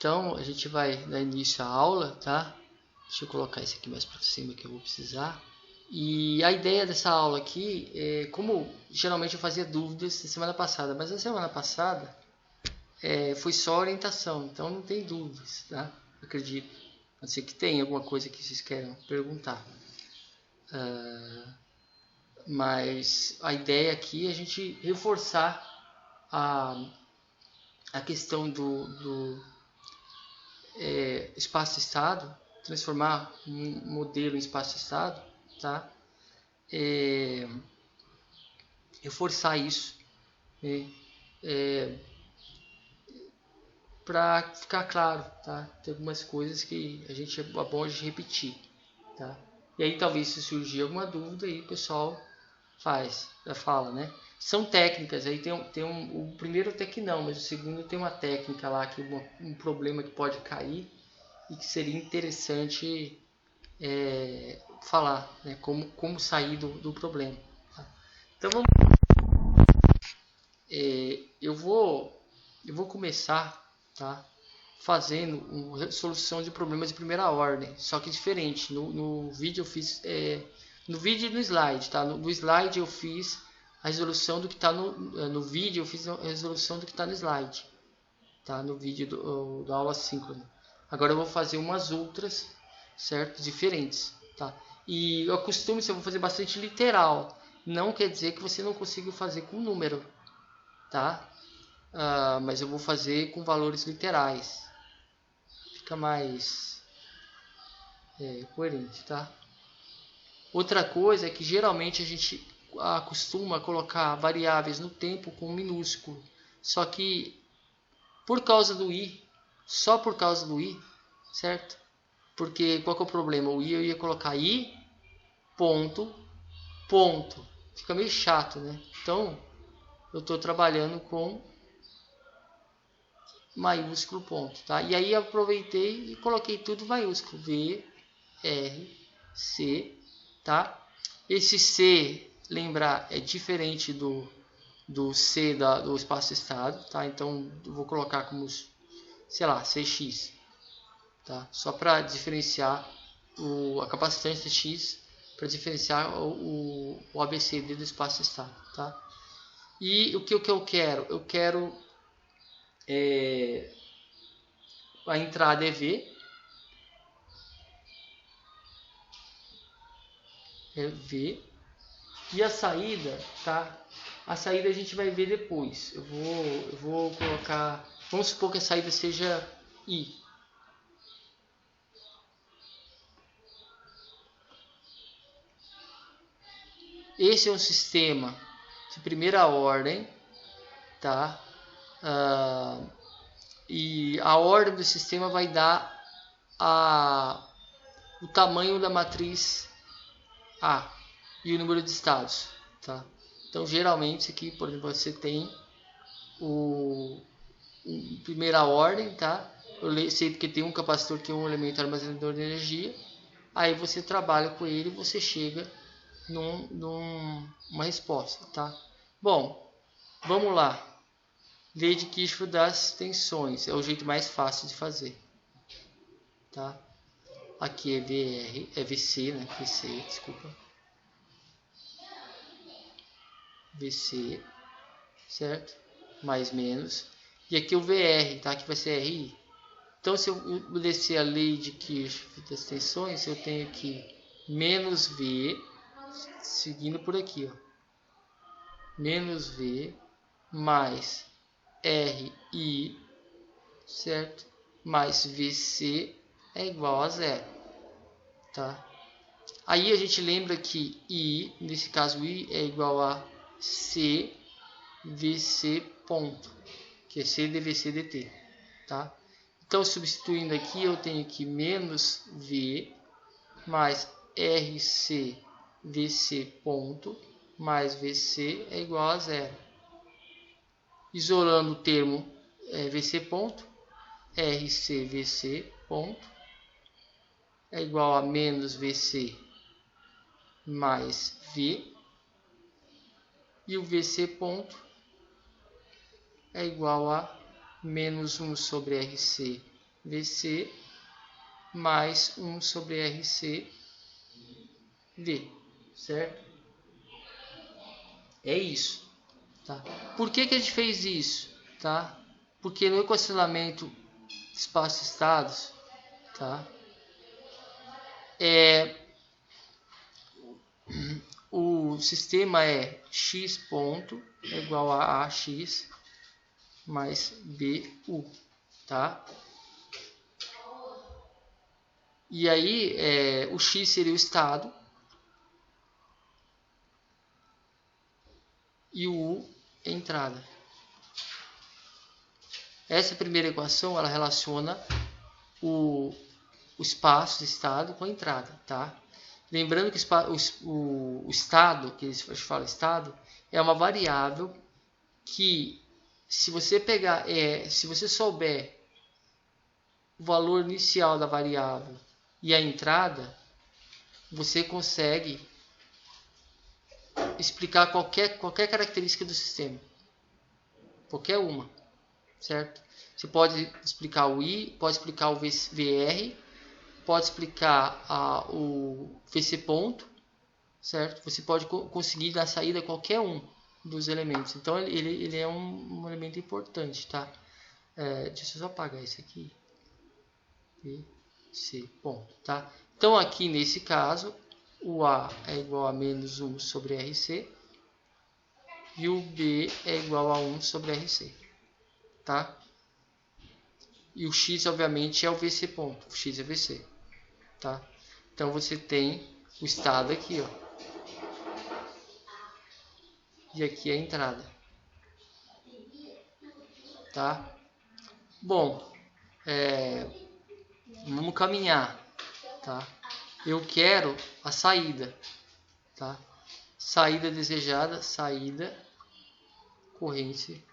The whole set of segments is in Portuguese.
Então, a gente vai dar início à aula, tá? Deixa eu colocar isso aqui mais para cima que eu vou precisar. E a ideia dessa aula aqui é, como geralmente eu fazia dúvidas na semana passada, mas na semana passada foi só orientação, então não tem dúvidas, tá? Acredito. A não ser que tenha alguma coisa que vocês queiram perguntar. Mas a ideia aqui é a gente reforçar a questão do espaço-estado, transformar um modelo em espaço-estado, tá? Reforçar isso, né? Para ficar claro, tá? Tem algumas coisas que é bom a gente repetir, tá? E aí talvez se surgir alguma dúvida aí o pessoal fala, né? São técnicas, aí o primeiro até que não, mas o segundo tem uma técnica lá, que um problema que pode cair e que seria interessante falar, né? Como sair do problema. Tá? Então vamos. Eu vou começar, tá? Fazendo uma solução de problemas de primeira ordem, só que diferente. No vídeo eu fiz no vídeo e no slide, tá? No slide eu fiz a resolução do que está no vídeo, eu fiz a resolução do que está no slide, tá? No vídeo da aula síncrona. Agora eu vou fazer umas outras, certo? Diferentes, tá? E eu costumo, se eu vou fazer bastante literal, não quer dizer que você não consiga fazer com número, tá? Mas eu vou fazer com valores literais. Fica mais coerente, tá? Outra coisa é que geralmente a gente acostuma colocar variáveis no tempo com minúsculo. Só que por causa do i, só por causa do i, certo? Porque qual que é o problema? O i eu ia colocar i, ponto. Fica meio chato, né? Então eu estou trabalhando com maiúsculo ponto, tá? E aí eu aproveitei e coloquei tudo maiúsculo, V, R, C, tá? Esse C, lembrar, é diferente do C do espaço-estado, tá? Então eu vou colocar como, sei lá, CX, tá? Só para diferenciar a capacitância X, para diferenciar o ABCD do espaço-estado, tá? E o que eu quero? Eu quero a entrada é V, e a saída, tá? A saída a gente vai ver depois. Eu vou colocar, vamos supor que a saída seja I. Esse é um sistema de primeira ordem, tá? E a ordem do sistema vai dar o tamanho da matriz A e o número de estados, tá? Então geralmente aqui, por exemplo, você tem primeira ordem, tá? Eu sei que tem um capacitor que é um elemento armazenador de energia. Aí você trabalha com ele e você chega numa resposta, tá? Bom, vamos lá. Lei de Kirchhoff das tensões é o jeito mais fácil de fazer, tá? Aqui é VC, né? Desculpa. VC, certo? Mais menos. E aqui o VR, tá? Que vai ser RI. Então, se eu obedecer a lei de Kirchhoff das tensões, eu tenho aqui menos V, seguindo por aqui, ó. Menos V mais RI, certo? Mais VC é igual a zero, tá? Aí a gente lembra que I, nesse caso I é igual a C VC ponto, que é C dVC dt, tá? Então, substituindo aqui, eu tenho aqui menos V mais RC VC ponto mais VC é igual a zero. Isolando o termo VC ponto, RC VC ponto é igual a menos VC mais V, e o VC ponto é igual a menos 1 sobre RC VC mais 1 sobre RC V, certo? É isso, tá? Por que a gente fez isso, tá? Porque no equacionamento de espaço-estados, tá? O sistema é x ponto é igual a ax mais bu, tá? E aí o x seria o estado e o u é a entrada. Essa primeira equação ela relaciona o espaço de estado com a entrada, tá? Lembrando que o estado, que a gente fala estado, é uma variável que se você pegar, se você souber o valor inicial da variável e a entrada, você consegue explicar qualquer característica do sistema, qualquer uma, certo? Você pode explicar o I, pode explicar o VR, pode explicar o VC ponto, certo? Você pode conseguir dar saída a qualquer um dos elementos. Então ele é um elemento importante, tá? Deixa eu só apagar isso aqui. VC ponto, tá? Então aqui nesse caso o A é igual a menos 1 sobre RC e o B é igual a 1 sobre RC, tá? E o X obviamente é o VC ponto, o X é VC, tá? Então você tem o estado aqui, ó. E aqui é a entrada, tá? Bom, vamos caminhar, tá? Eu quero a saída, tá? Saída desejada, saída, corrente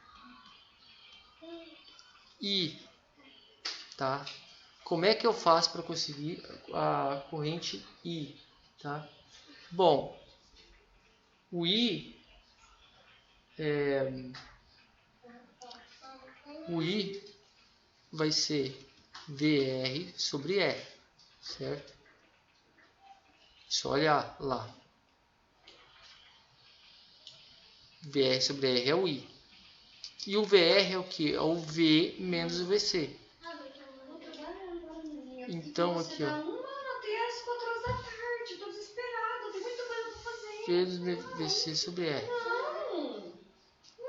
I, tá? Como é que eu faço para conseguir a corrente I, tá? Bom, o I vai ser VR sobre R, certo? Só olhar lá. VR sobre R é o I. E o VR é o que? É o V menos o VC. Então aqui, ó. Vezes VC sobre R.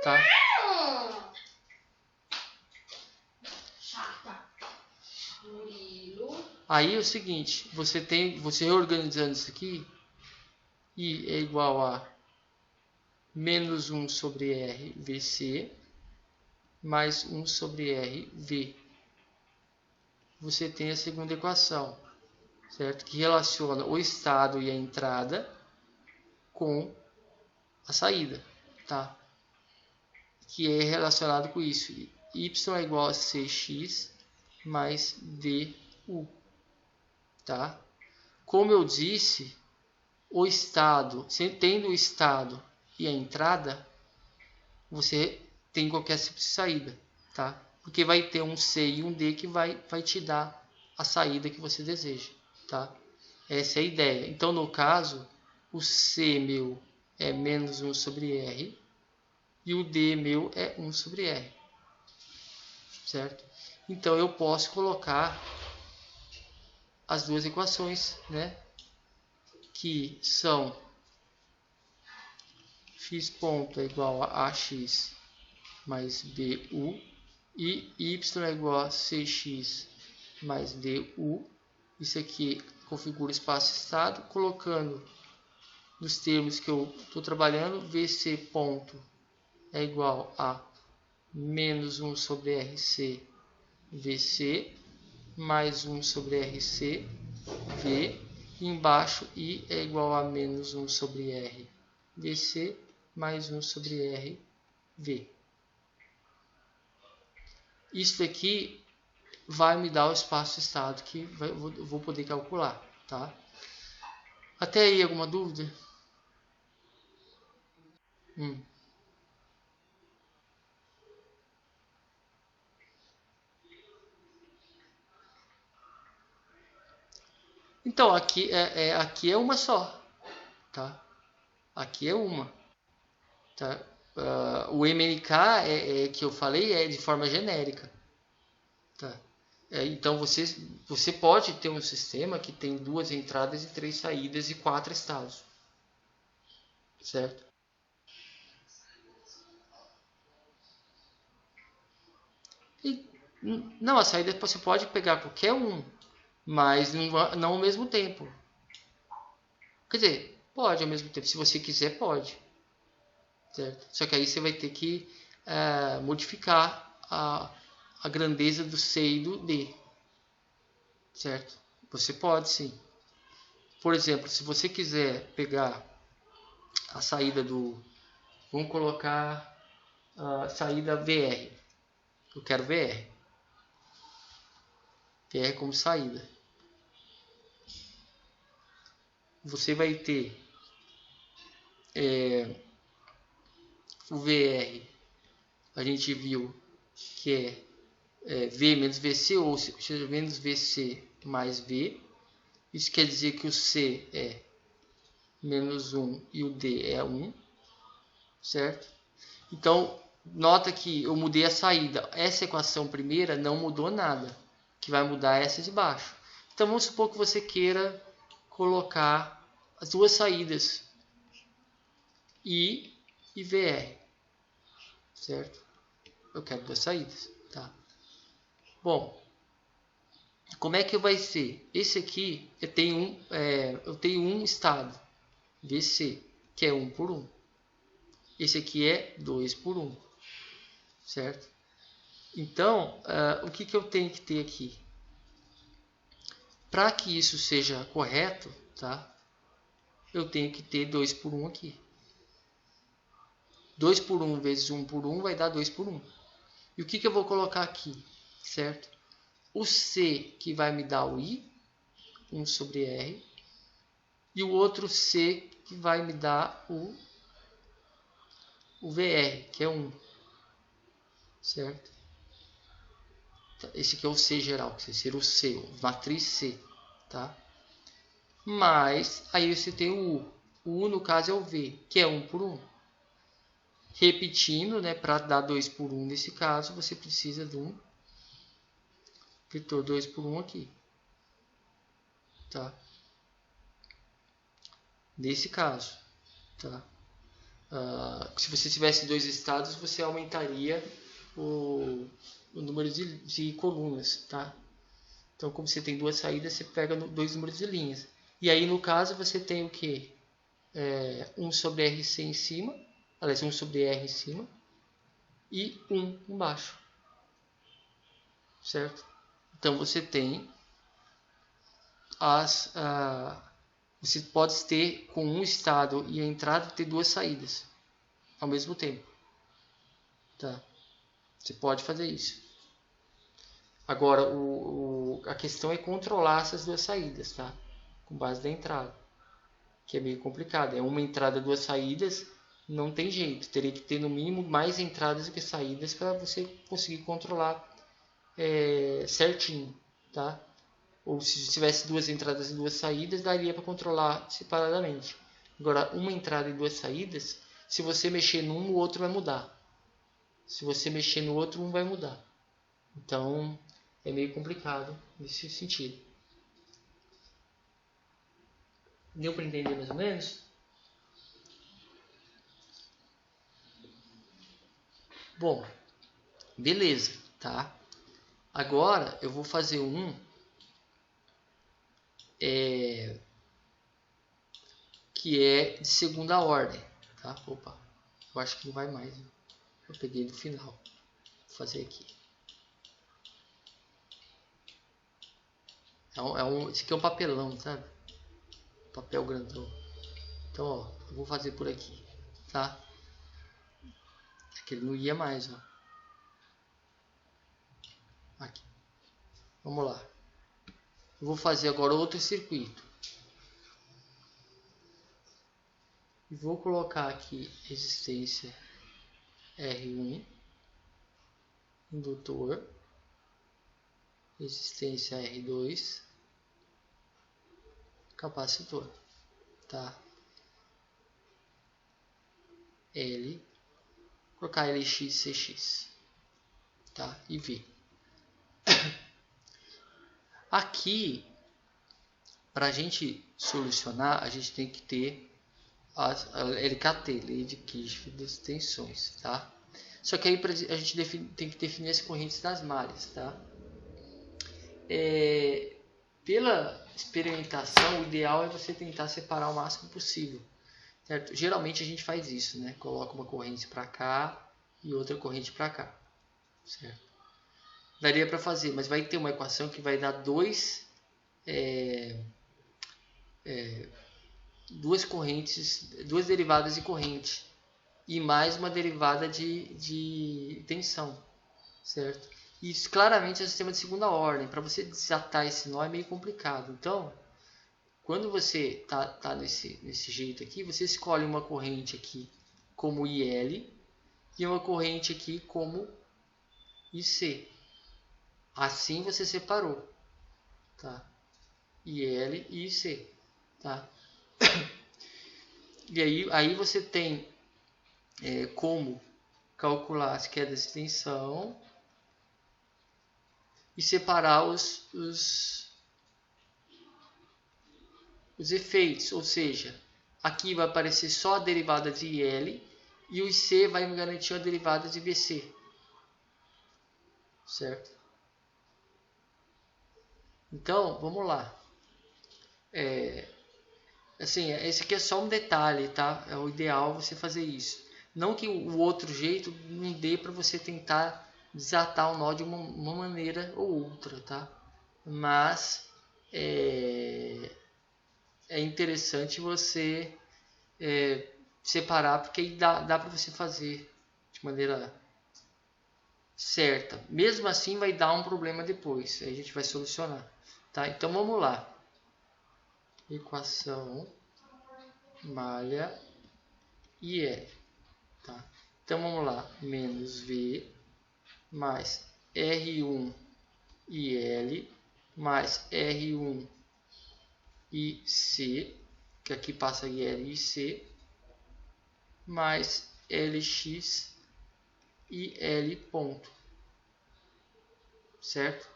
Tá? Aí é o seguinte, você reorganizando isso aqui, I é igual a menos 1 sobre R VC mais 1 sobre R V. Você tem a segunda equação, certo? Que relaciona o estado e a entrada com a saída, tá? Que é relacionado com isso. Y é igual a Cx mais DU, tá? Como eu disse, o estado, tendo o estado e a entrada, você tem qualquer tipo de saída, tá? Porque vai ter um C e um D que vai te dar a saída que você deseja, tá? Essa é a ideia. Então, no caso, o C meu é menos 1 sobre R e o D meu é 1 sobre R, certo? Então, eu posso colocar as duas equações, né? Que são x ponto é igual a ax mais bu e y é igual a cx mais du. Isso aqui configura o espaço-estado, colocando nos termos que eu estou trabalhando, vc ponto é igual a menos 1 sobre rc vc mais 1 sobre rc v. E embaixo I é igual a menos 1 sobre r vc mais 1 sobre r v. Isso daqui vai me dar o espaço-estado que eu vou poder calcular, tá? Até aí, alguma dúvida? Então, aqui é uma só, tá? Aqui é uma, tá? O MNK que eu falei é de forma genérica, tá? Então, você pode ter um sistema que tem 2 entradas e 3 saídas e 4 estados, certo? E, não, a saída você pode pegar qualquer um, mas não ao mesmo tempo. Quer dizer, pode ao mesmo tempo, se você quiser, pode. Certo? Só que aí você vai ter que modificar a grandeza do C e do D. Certo? Você pode sim. Por exemplo, se você quiser pegar a saída do... Vamos colocar a saída VR. Eu quero VR. VR como saída. Você vai ter o VR. A gente viu que é V menos VC, ou seja, menos VC mais V. Isso quer dizer que o C é menos 1 e o D é 1, certo? Então, nota que eu mudei a saída. Essa equação primeira não mudou nada, que vai mudar essa de baixo. Então, vamos supor que você queira colocar as duas saídas I e VR, certo? Eu quero duas saídas, tá? Bom, como é que vai ser? Esse aqui eu tenho um estado, VC, que é 1 por 1. Esse aqui é 2 por 1, certo? Então, o que eu tenho que ter aqui? Para que isso seja correto, tá? Eu tenho que ter 2 por 1 aqui. 2 por 1 vezes 1 por 1 vai dar 2 por 1. E o que eu vou colocar aqui, certo? O C que vai me dar o I, 1 sobre R. E o outro C que vai me dar o VR, que é 1, certo? Esse aqui é o C geral, que seria o C, matriz C, tá? Mas aí você tem o U. O U no caso é o V, que é 1 por 1. Repetindo, né, para dar 2 por 1 nesse caso, você precisa de um vetor 2 por 1 aqui. Tá? Nesse caso. Tá? Se você tivesse dois estados, você aumentaria o número de colunas. Tá? Então, como você tem duas saídas, você pega dois números de linhas. E aí, no caso, você tem o quê? 1 sobre RC em cima, aliás, 1 sobre R em cima, e 1 embaixo. Certo? Então, você tem você pode ter com um estado e a entrada ter duas saídas ao mesmo tempo. Tá? Você pode fazer isso. Agora, a questão é controlar essas duas saídas, tá? Com base na entrada, que é meio complicado. É uma entrada, duas saídas, não tem jeito. Teria que ter no mínimo mais entradas do que saídas para você conseguir controlar certinho, tá? Ou se tivesse duas entradas e duas saídas, daria para controlar separadamente. Agora, uma entrada e duas saídas, se você mexer num, o outro vai mudar. Se você mexer no outro, um vai mudar. Então, é meio complicado nesse sentido. Deu para entender mais ou menos? Bom, beleza, tá? Agora, eu vou fazer um que é de segunda ordem, tá? Opa, eu acho que não vai mais. Eu peguei do final. Vou fazer aqui. Esse aqui é um papelão, sabe? Papel grandão. Então, ó, eu vou fazer por aqui, tá? Aqui ele não ia mais, ó. Aqui. Vamos lá. Eu vou fazer agora outro circuito. E vou colocar aqui resistência R1, indutor, resistência R2, capacitor, tá? L, colocar LX, CX, tá? E V. Aqui, para a gente solucionar, a gente tem que ter a LKT, Lei de Kirchhoff das tensões, tá? Só que aí a gente tem que definir as correntes das malhas, tá? Pela experimentação, o ideal é você tentar separar o máximo possível, certo? Geralmente a gente faz isso, né? Coloca uma corrente para cá e outra corrente para cá, certo? Daria para fazer, mas vai ter uma equação que vai dar duas correntes, duas derivadas de corrente e mais uma derivada de tensão, certo? Isso claramente é um sistema de segunda ordem. Para você desatar esse nó é meio complicado. Então, quando você tá nesse jeito aqui, você escolhe uma corrente aqui como IL e uma corrente aqui como IC. Assim você separou, tá? IL e IC, tá? E aí você tem como calcular as quedas de tensão e separar os efeitos, ou seja, aqui vai aparecer só a derivada de IL e o IC vai me garantir a derivada de VC, certo? Então, vamos lá. Assim, esse aqui é só um detalhe, tá? É o ideal você fazer isso. Não que o outro jeito não dê para você tentar desatar o nó de uma maneira ou outra, tá? Mas é interessante você separar, porque aí dá para você fazer de maneira certa. Mesmo assim vai dar um problema depois, aí a gente vai solucionar, tá? Então vamos lá. Equação malha IL, tá? Então vamos lá, menos V mais R1 IL mais R1 IC, que aqui passa IL e IC, mais LX e L ponto, certo?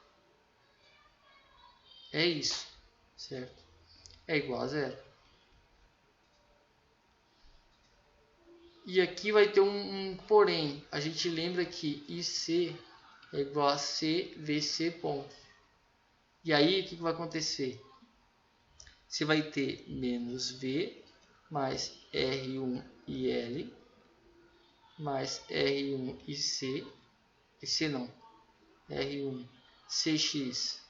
É isso, certo? É igual a zero. E aqui vai ter um porém. A gente lembra que IC é igual a CVC ponto. E aí o que vai acontecer? Você vai ter menos V mais R1 IL mais R1 IC, IC não, R1 CX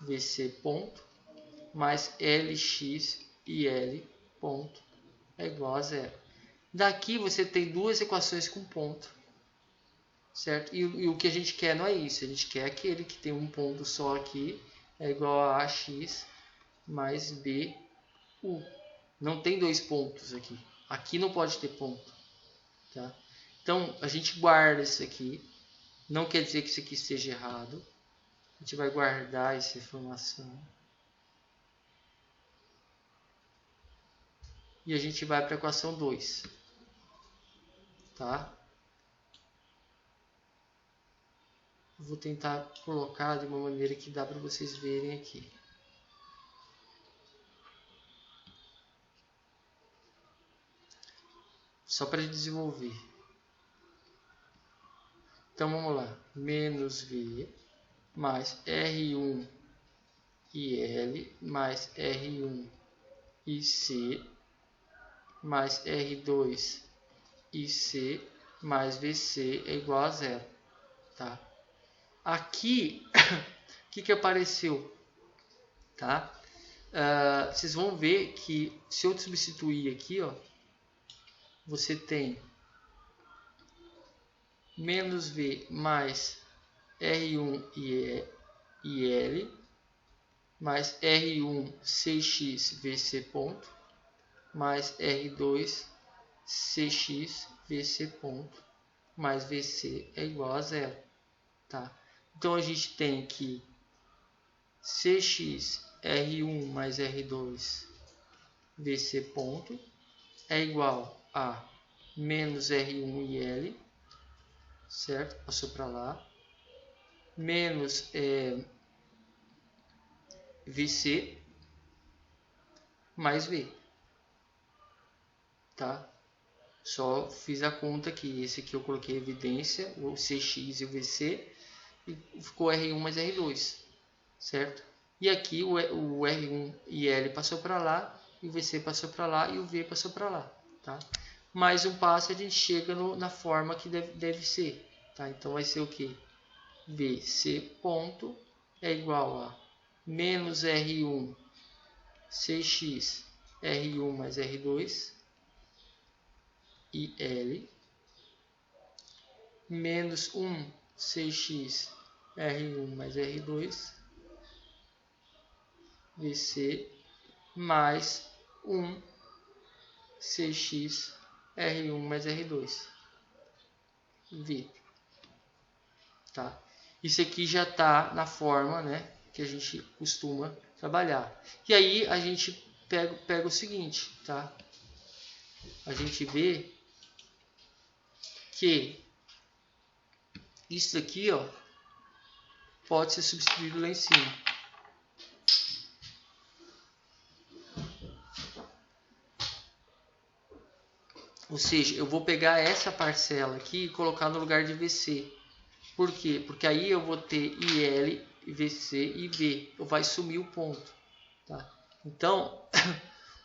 VC ponto mais LX IL ponto é igual a zero. Daqui você tem duas equações com ponto, certo? E o que a gente quer não é isso, a gente quer aquele que tem um ponto só aqui, é igual a AX mais BU. Não tem dois pontos aqui. Aqui não pode ter ponto, tá? Então a gente guarda isso aqui. Não quer dizer que isso aqui esteja errado. A gente vai guardar essa informação. E a gente vai para a equação 2. Tá? Vou tentar colocar de uma maneira que dá para vocês verem aqui. Só para desenvolver. Então vamos lá. Menos V mais R1 IL mais R1 IC mais R2 IC mais VC é igual a zero. Tá? Aqui, o que apareceu? Tá? Vocês vão ver que se eu substituir aqui, ó, você tem menos V mais R1 IL mais R1 CX VC ponto mais R2 CX VC ponto mais VC é igual a zero. Tá? Então a gente tem que CX R1 mais R2 VC ponto é igual a menos R1 IL, certo? Passou para lá. Menos VC mais V, tá? Só fiz a conta aqui. Esse aqui eu coloquei evidência, o CX e o VC, e ficou R1 mais R2, certo? E aqui o R1 e L passou para lá, o VC passou para lá e o V passou para lá, tá? Mais um passo a gente chega na forma que deve ser, tá? Então vai ser o que? VC ponto é igual a menos R1 CX R1 mais R2 e L menos 1 CX R1 mais R2 VC mais 1 CX R1 mais R2 V, tá? Isso aqui já está na forma, né, que a gente costuma trabalhar. E aí a gente pega o seguinte, tá? A gente vê que isso aqui, ó, pode ser substituído lá em cima. Ou seja, eu vou pegar essa parcela aqui e colocar no lugar de VC. Por quê? Porque aí eu vou ter IL, VC e V. Vai sumir o ponto, tá? Então,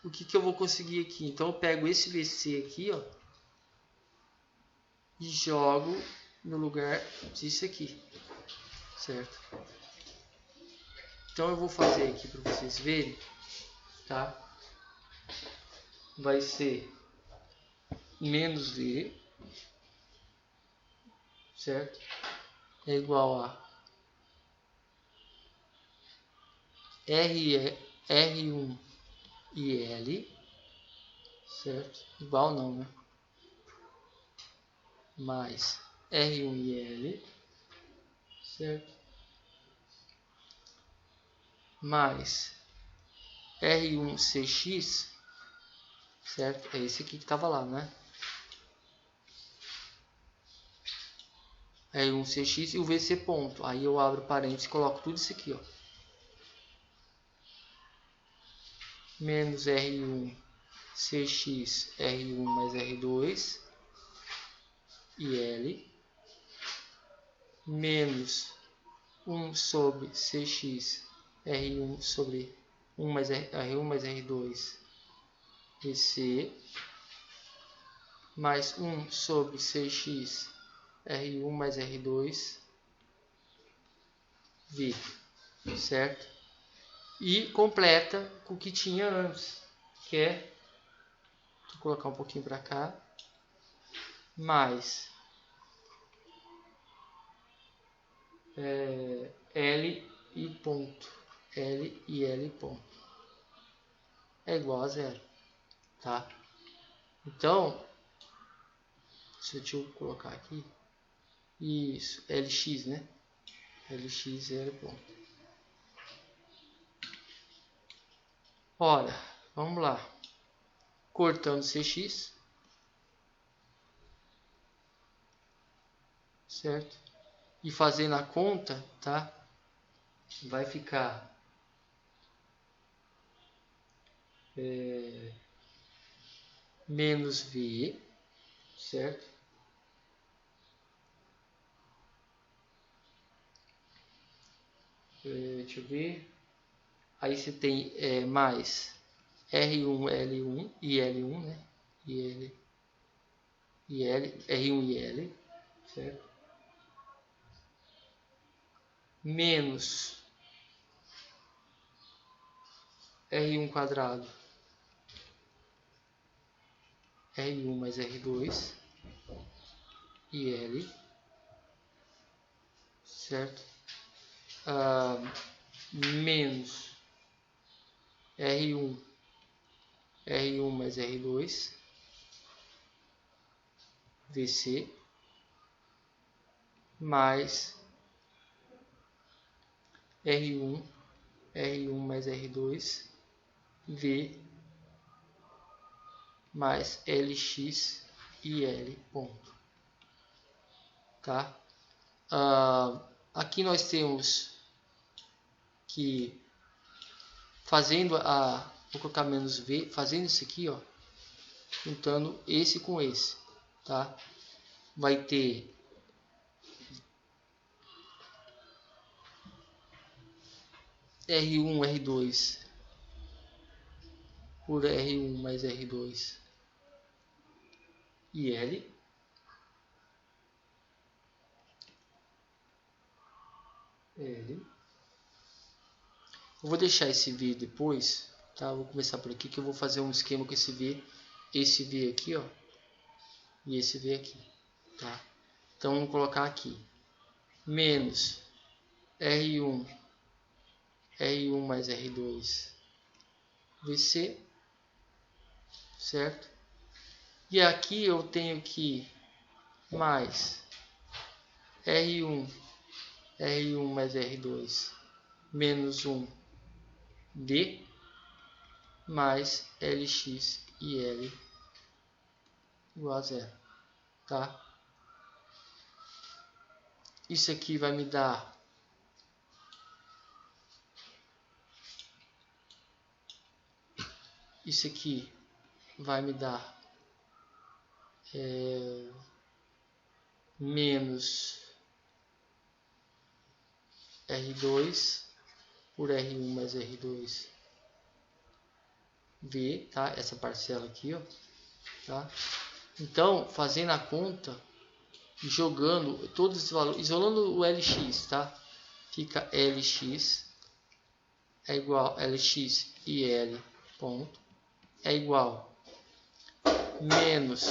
o que eu vou conseguir aqui? Então eu pego esse VC aqui, ó, e jogo no lugar disso aqui, certo? Então eu vou fazer aqui para vocês verem, tá? Vai ser menos V, certo? É igual a R1 e L, certo? Igual não, né? Mais R1 e L, certo? Mais R1CX, certo? É esse aqui que estava lá, né? R1CX e o VC ponto. Aí eu abro parênteses e coloco tudo isso aqui, ó. Menos R1 CX R1 mais R2 e L menos 1 sobre CX R1 sobre 1 mais R1 mais R2 VC mais 1 sobre CX R1 mais R2 V, certo? E completa com o que tinha antes, que é, vou colocar um pouquinho para cá, mais L e ponto, L e L ponto é igual a zero, tá? Então, deixa eu colocar aqui, isso, LX, né? LX zero ponto. Ora, vamos lá, cortando CX, certo? E fazendo a conta, tá? Vai ficar menos V, certo? Deixa eu ver. Aí você tem mais R1, L1 e L1, né? E L, R1 e L, certo? Menos R1 quadrado, R1 mais R2 e L, certo? Menos R1, R1 mais R2 VC mais R1 R1 mais R2 V mais LX e L ponto. Tá? Aqui nós temos que vou colocar menos V, fazendo isso aqui, ó, juntando esse com esse, tá? Vai ter R1, R2 por R1 mais R2 e L. Eu vou deixar esse V depois, tá? Vou começar por aqui que eu vou fazer um esquema com esse V aqui, ó, e esse V aqui, tá? Então vamos colocar aqui menos R1 mais R2 VC, certo? E aqui eu tenho que mais R1 mais R2 menos 1 D mais LX e L igual a 0, tá? Isso aqui vai me dar menos R2 por R1 mais R2 V, tá? Essa parcela aqui, ó, tá? Então, fazendo a conta, jogando todos os valores, isolando o LX, tá? Fica LX é igual a LX e L ponto é igual menos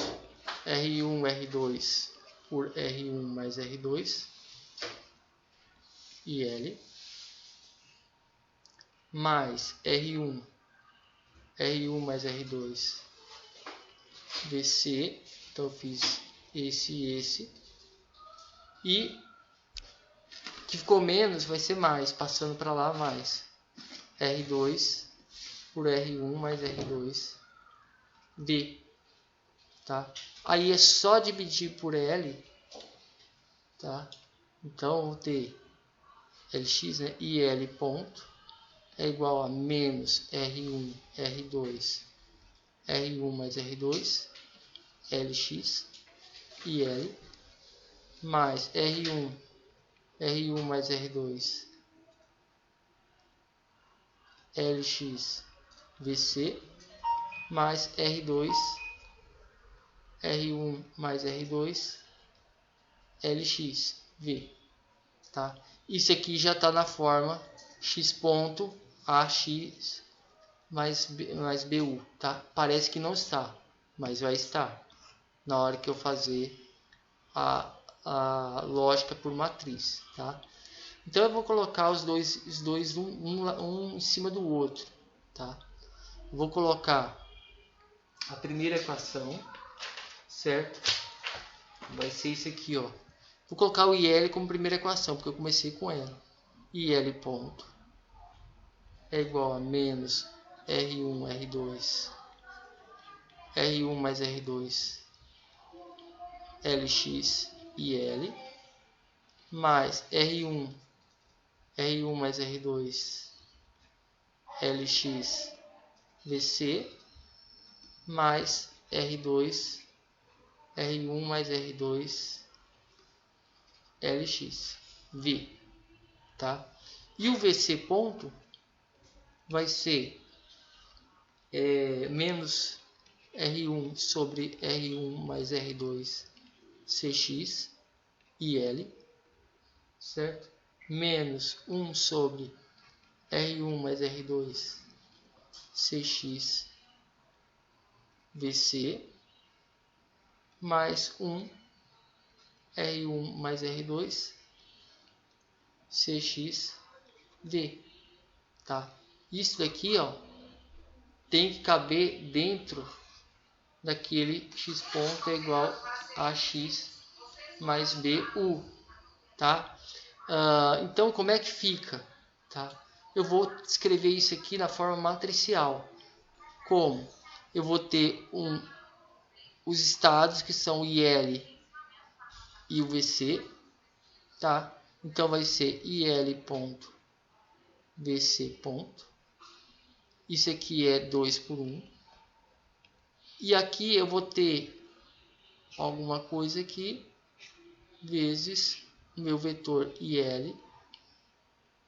R1 R2 por R1 mais R2 e L mais R1 mais R2 VC. Então eu fiz esse e que ficou menos vai ser mais, passando para lá mais R2 por R1 mais R2 V, tá? Aí é só dividir por L, tá? Então eu vou ter LX, né, e L ponto é igual a menos R1 mais R2 LX e L mais R1 mais R2 LX VC mais R1 mais R2 LX V, tá? Isso aqui já está na forma x ponto AX mais BU, tá? Parece que não está, mas vai estar na hora que eu fazer a lógica por matriz, tá? Então eu vou colocar os dois um em cima do outro, tá? Vou colocar a primeira equação, certo? Vai ser isso aqui, ó. Vou colocar o IL como primeira equação, porque eu comecei com ela. IL ponto é igual a menos R1 mais R2 LX e L mais R1 mais R2 LX VC mais R1 mais R2 LX V, tá? E o VC ponto vai ser menos R1 sobre R1 mais R2 CX e L, certo? Menos 1 sobre R1 mais R2 CX VC mais 1 R1 mais R2 CX V, tá? Isso daqui, ó, tem que caber dentro daquele x ponto é igual a x mais BU, tá? Então como é que fica, tá? eu vou escrever isso aqui na forma matricial. Como? Eu vou ter os estados que são o IL e o VC, tá? Então vai ser IL.VC. Isso aqui é 2 por 1. E aqui eu vou ter alguma coisa aqui vezes o meu vetor IL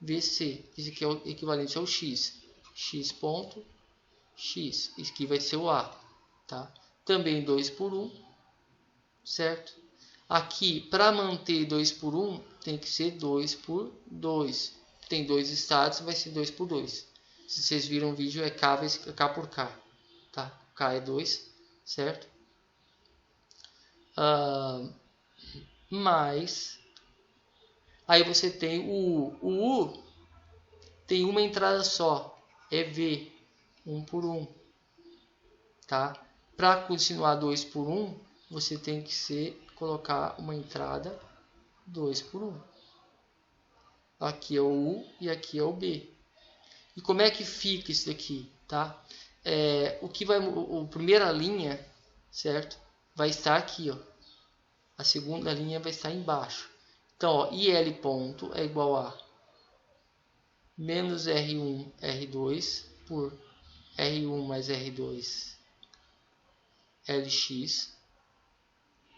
VC. Isso aqui é o equivalente ao x. X ponto x. Isso aqui vai ser o A. Tá? Também 2 por 1. Certo? Aqui, para manter 2 por 1, tem que ser 2 por 2. Tem dois estados, vai ser 2 por 2. Se vocês viram o vídeo, é K vezes K por K. Tá? K é 2, certo? Mais... Aí você tem o U. O U tem uma entrada só. É V. 1 por 1. Tá? Para continuar 2 por 1, você tem que colocar uma entrada 2 por 1. Aqui é o U e aqui é o B. E como é que fica isso daqui? Tá? A primeira linha, certo? Vai estar aqui, ó. A segunda linha vai estar embaixo. Então, ó, IL ponto é igual a menos R1, R2 por R1 mais R2, LX.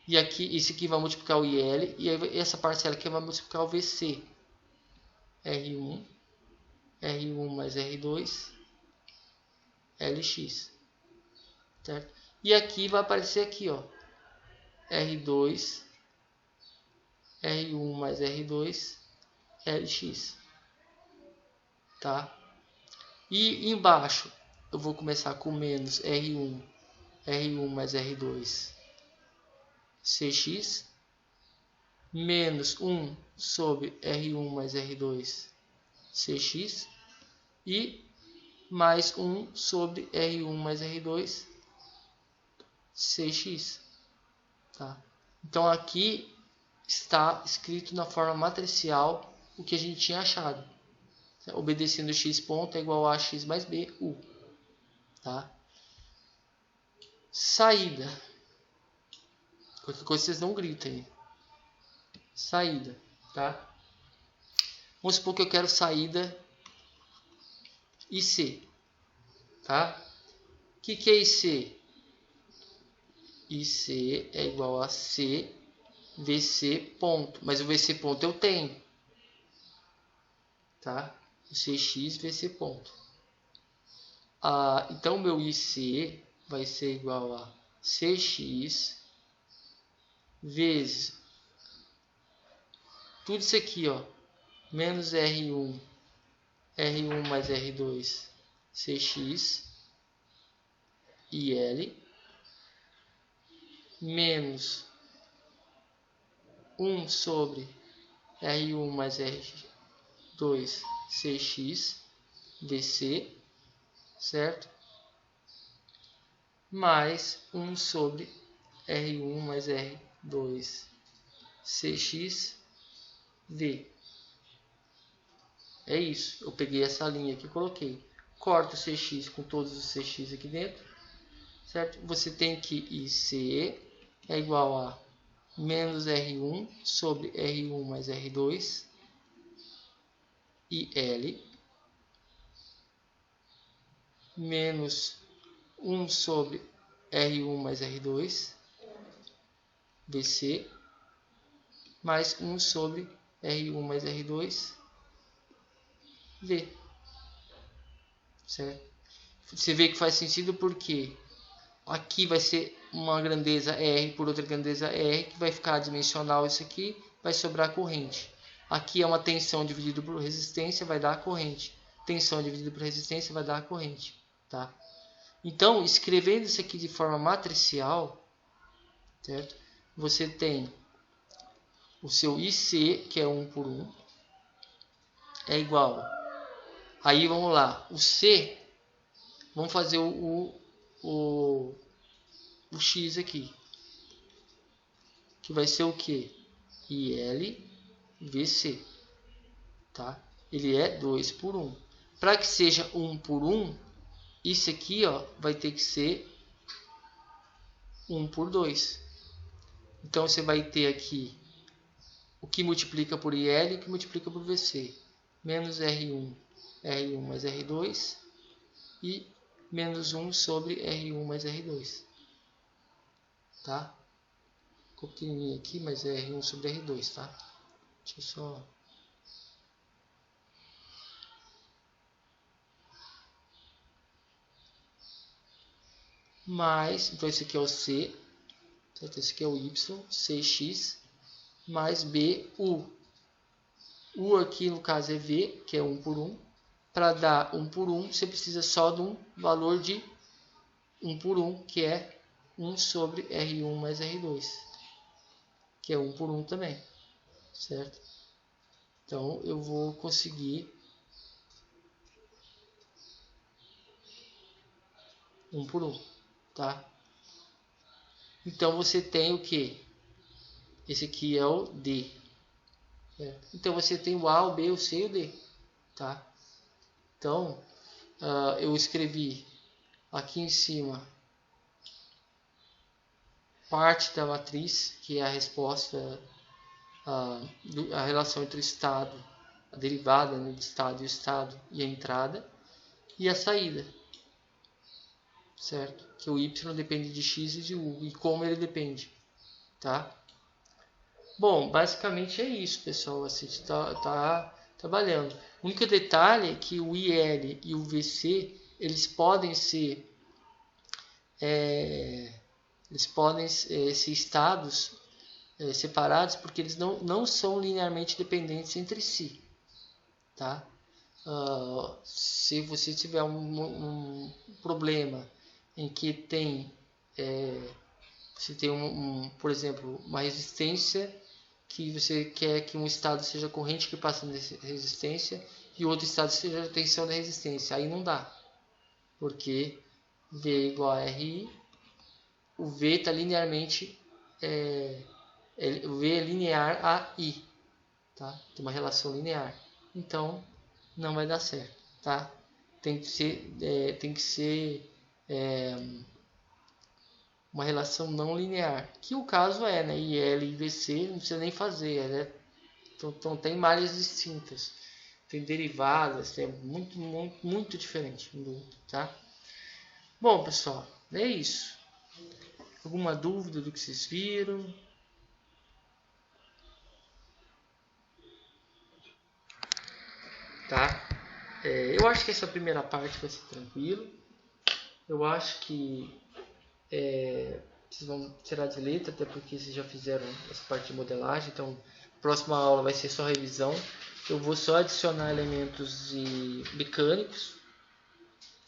E aqui, isso aqui vai multiplicar o IL. E aí, essa parcela aqui vai multiplicar o VC. R1, R1 mais R2, LX. Certo? E aqui vai aparecer aqui, ó. R2, R1 mais R2, LX. Tá? E embaixo eu vou começar com menos R1, R1 mais R2, CX, menos 1 sobre R1 mais R2, CX, e mais 1 sobre R1 mais R2, CX. Tá? Então aqui está escrito na forma matricial o que a gente tinha achado. Obedecendo x ponto é igual a x mais b, u. Tá? Saída. Qualquer coisa vocês não gritem. Saída. Tá? Vamos supor que eu quero saída IC. Tá? O que é IC? IC é igual a C VC ponto. Mas o VC ponto eu tenho. Tá? O CX VC ponto. Então, meu IC vai ser igual a CX vezes tudo isso aqui, ó, menos R1, R1 mais R2, CX, IL, menos 1 sobre R1 mais R2, CX, VC, certo? Mais 1 sobre R1 mais R2, CX, V. É isso. Eu peguei essa linha aqui e coloquei. Corto o CX com todos os CX aqui dentro. Certo? Você tem que IC é igual a menos R1 sobre R1 mais R2 e L menos 1 sobre R1 mais R2 VC mais 1 sobre R1 mais R2 V. Certo? Você vê que faz sentido porque aqui vai ser uma grandeza R por outra grandeza R, que vai ficar dimensional isso aqui, vai sobrar corrente. Aqui é uma tensão dividida por resistência, vai dar a corrente. Tensão dividida por resistência vai dar a corrente. Tá? Então, escrevendo isso aqui de forma matricial, certo? Você tem o seu IC, que é 1 por 1, é igual. Aí vamos lá, o C, vamos fazer o X aqui, que vai ser o que? IL VC, tá? Ele é 2 por 1. para que seja 1 por 1, isso aqui, ó, vai ter que ser 1 por 2. Então você vai ter aqui o que multiplica por IL e o que multiplica por VC. Menos R1 mais R2 e menos 1 sobre R1 mais R2. Tá? Ficou pequenininho aqui, mas é R1 sobre R2, tá? Deixa eu só... Mais, então esse aqui é o C, certo? Esse aqui é o Y, CX, mais B, U. U aqui no caso é V, que é 1 por 1. Para dar 1 por 1, você precisa só de um valor de 1 por 1, que é 1 sobre R1 mais R2, que é 1 por 1 também, certo? Então eu vou conseguir 1 por 1, tá? Então você tem o que? Esse aqui é o D. Então você tem o A, o B, o C e o D, tá? Então eu escrevi aqui em cima parte da matriz, que é a resposta, a relação entre o estado, a derivada, né, do estado e a entrada, e a saída, certo? Que o y depende de x e de u, e como ele depende, tá? Bom, basicamente é isso, pessoal, assim, tá trabalhando. O único detalhe é que o IL e o VC, eles podem ser estados separados, porque eles não são linearmente dependentes entre si, tá? Se você tiver um problema em que você tem por exemplo, uma resistência que você quer que um estado seja corrente que passa nessa resistência e o outro estado seja a tensão da resistência, aí não dá, porque V é igual a RI, o V está linearmente o V é linear a I, tá? Tem uma relação linear, então não vai dar certo, tá? Tem que ser uma relação não linear, que o caso é, né? IL e VC não precisa nem fazer, né? Então tem malhas distintas, tem derivadas, é muito diferente um do outro, tá? Bom, pessoal, é isso. Alguma dúvida do que vocês viram? Tá? Eu acho que essa primeira parte vai ser tranquilo. Eu acho que vocês vão tirar de letra, até porque vocês já fizeram essa parte de modelagem. Então, a próxima aula vai ser só revisão. Eu vou só adicionar elementos mecânicos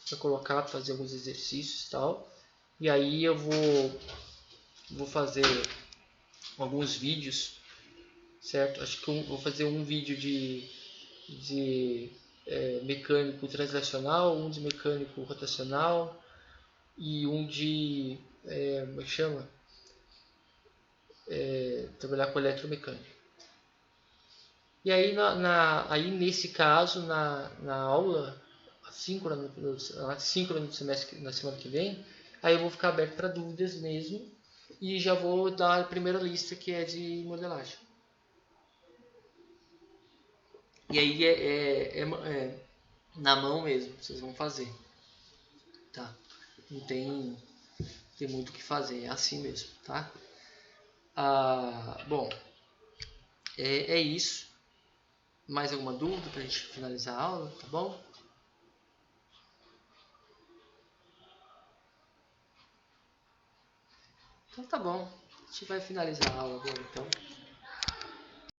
para colocar, para fazer alguns exercícios e tal. E aí eu vou fazer alguns vídeos, certo? Acho que eu vou fazer um vídeo de mecânico translacional, um de mecânico rotacional e um de como é que chama? Trabalhar com eletromecânica. E aí, aí nesse caso, na aula assíncrona do semestre, na semana que vem, aí eu vou ficar aberto para dúvidas mesmo e já vou dar a primeira lista, que é de modelagem. E aí é na mão mesmo, vocês vão fazer, tá? Não tem muito o que fazer, é assim mesmo, tá? Bom, é isso. Mais alguma dúvida para a gente finalizar a aula, tá bom? Então tá bom, a gente vai finalizar a aula agora então.